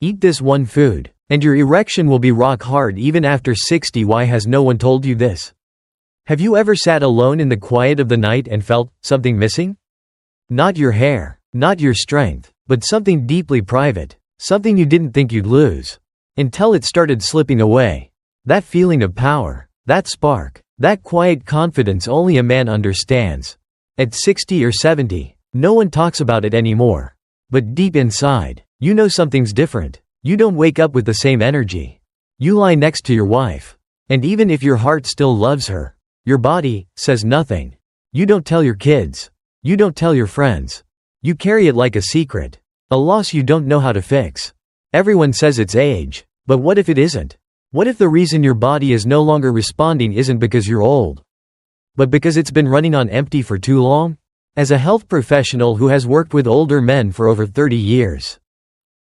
Eat this one food, and your erection will be rock hard even after 60. Why has no one told you this? Have you ever sat alone in the quiet of the night and felt something missing? Not your hair, not your strength, but something deeply private, something you didn't think you'd lose, until it started slipping away. That feeling of power, that spark, that quiet confidence only a man understands. At 60 or 70, no one talks about it anymore. But deep inside, you know something's different. You don't wake up with the same energy. You lie next to your wife, and even if your heart still loves her, your body says nothing. You don't tell your kids. You don't tell your friends. You carry it like a secret, a loss you don't know how to fix. Everyone says it's age, but what if it isn't? What if the reason your body is no longer responding isn't because you're old, but because it's been running on empty for too long? As a health professional who has worked with older men for over 30 years,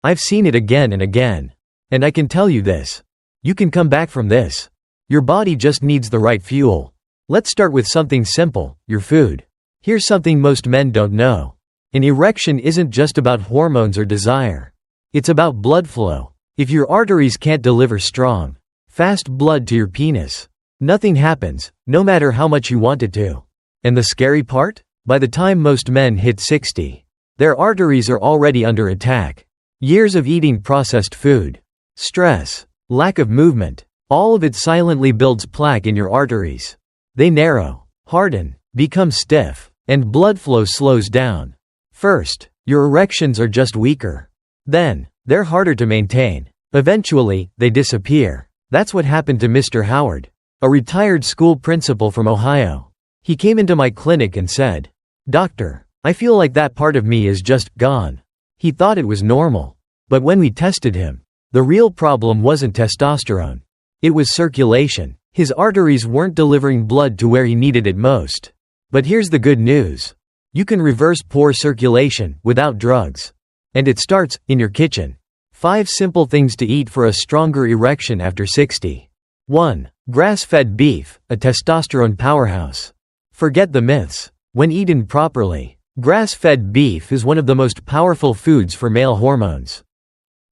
I've seen it again and again. And I can tell you this. You can come back from this. Your body just needs the right fuel. Let's start with something simple, your food. Here's something most men don't know. An erection isn't just about hormones or desire. It's about blood flow. If your arteries can't deliver strong, fast blood to your penis, nothing happens, no matter how much you want it to. And the scary part? By the time most men hit 60, their arteries are already under attack. Years of eating processed food, stress, lack of movement, all of it silently builds plaque in your arteries. They narrow, harden, become stiff, and blood flow slows down. First, your erections are just weaker. Then, they're harder to maintain. Eventually, they disappear. That's what happened to Mr. Howard, a retired school principal from Ohio. He came into my clinic and said, "Doctor, I feel like that part of me is just gone." He thought it was normal. But when we tested him, the real problem wasn't testosterone. It was circulation. His arteries weren't delivering blood to where he needed it most. But here's the good news. You can reverse poor circulation without drugs. And it starts in your kitchen. 5 simple things to eat for a stronger erection after 60. 1. Grass-fed beef, a testosterone powerhouse. Forget the myths. When eaten properly, grass-fed beef is one of the most powerful foods for male hormones.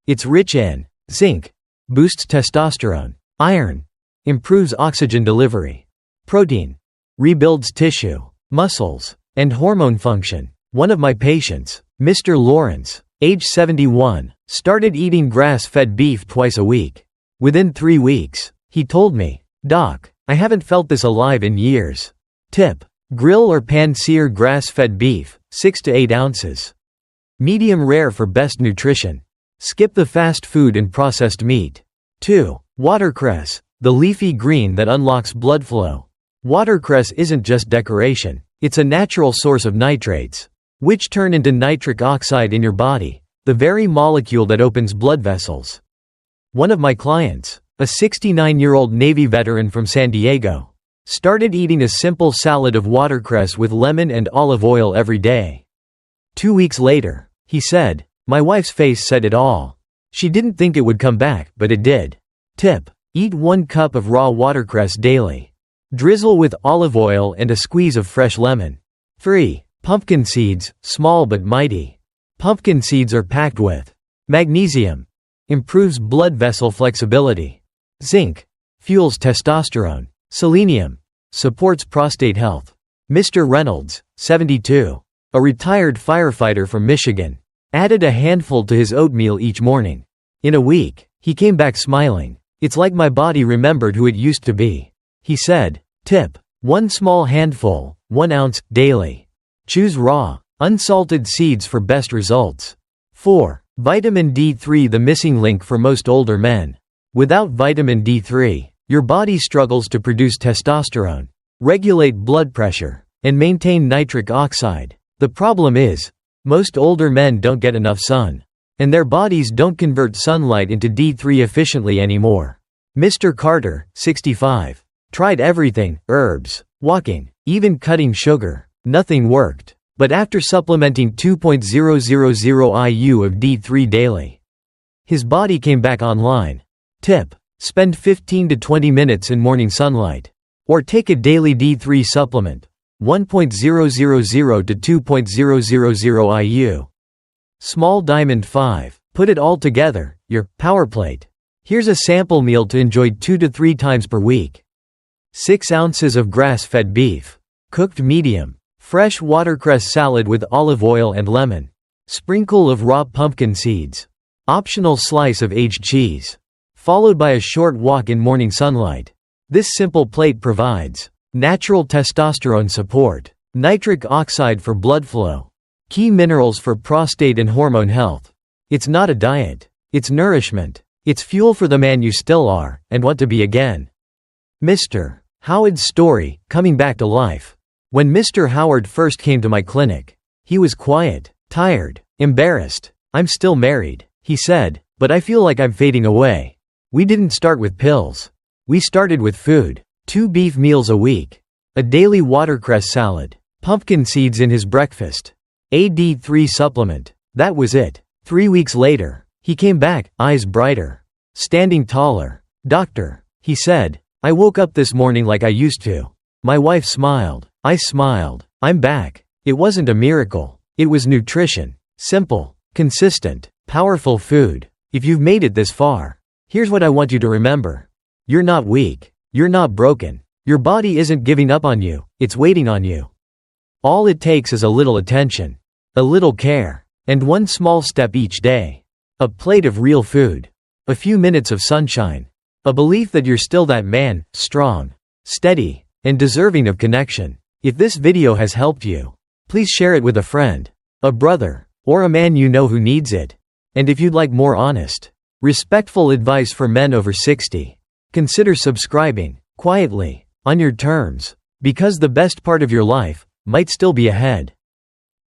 It's rich in zinc, boosts testosterone, iron, improves oxygen delivery, protein, rebuilds tissue, muscles, and hormone function. One of my patients, Mr. Lawrence, age 71, started eating grass-fed beef twice a week. Within 3 weeks, he told me, "Doc, I haven't felt this alive in years." Tip: grill or pan-sear grass-fed beef, 6 to 8 ounces. Medium rare for best nutrition. Skip the fast food and processed meat. 2. Watercress, the leafy green that unlocks blood flow. Watercress isn't just decoration. It's a natural source of nitrates, which turn into nitric oxide in your body, the very molecule that opens blood vessels. One of my clients, a 69-year-old Navy veteran from San Diego, started eating a simple salad of watercress with lemon and olive oil every day. 2 weeks later, he said, "My wife's face said it all. She didn't think it would come back, but it did." Tip: eat 1 cup of raw watercress daily. Drizzle with olive oil and a squeeze of fresh lemon. 3. Pumpkin seeds, small but mighty. Pumpkin seeds are packed with magnesium, improves blood vessel flexibility. Zinc, fuels testosterone. Selenium, supports prostate health. Mr. Reynolds, 72, a retired firefighter from Michigan, added a handful to his oatmeal each morning. In a week, he came back smiling. "It's like my body remembered who it used to be," he said. Tip: 1 small handful, 1 ounce, daily. Choose raw, unsalted seeds for best results. 4. Vitamin D3, the missing link for most older men. Without vitamin D3, your body struggles to produce testosterone, regulate blood pressure, and maintain nitric oxide. The problem is, most older men don't get enough sun, and their bodies don't convert sunlight into D3 efficiently anymore. Mr. Carter, 65, tried everything: herbs, walking, even cutting sugar. Nothing worked. But after supplementing 2.000 IU of D3 daily, his body came back online. Tip: spend 15 to 20 minutes in morning sunlight. Or take a daily D3 supplement, 1.000 to 2.000 IU. Small Diamond 5, Put it all together, your power plate. Here's a sample meal to enjoy 2 to 3 times per week. 6 ounces of grass-fed beef. Cooked medium. Fresh watercress salad with olive oil and lemon. Sprinkle of raw pumpkin seeds. Optional slice of aged cheese. Followed by a short walk in morning sunlight. This simple plate provides natural testosterone support, nitric oxide for blood flow, key minerals for prostate and hormone health. It's not a diet. It's nourishment. It's fuel for the man you still are, and want to be again. Mr. Howard's story, coming back to life. When Mr. Howard first came to my clinic, he was quiet, tired, embarrassed. "I'm still married," he said, "but I feel like I'm fading away." We didn't start with pills. We started with food. 2 beef meals a week. A daily watercress salad. Pumpkin seeds in his breakfast. A D3 supplement. That was it. 3 weeks later, he came back, eyes brighter. Standing taller. "Doctor," he said, "I woke up this morning like I used to." My wife smiled. I smiled. I'm back. It wasn't a miracle. It was nutrition. Simple, consistent, powerful food. If you've made it this far, here's what I want you to remember. You're not weak. You're not broken. Your body isn't giving up on you, it's waiting on you. All it takes is a little attention, a little care, and one small step each day. A plate of real food. A few minutes of sunshine. A belief that you're still that man, strong, steady, and deserving of connection. If this video has helped you, please share it with a friend, a brother, or a man you know who needs it. And if you'd like more honest, respectful advice for men over 60, consider subscribing, quietly, on your terms, because the best part of your life might still be ahead.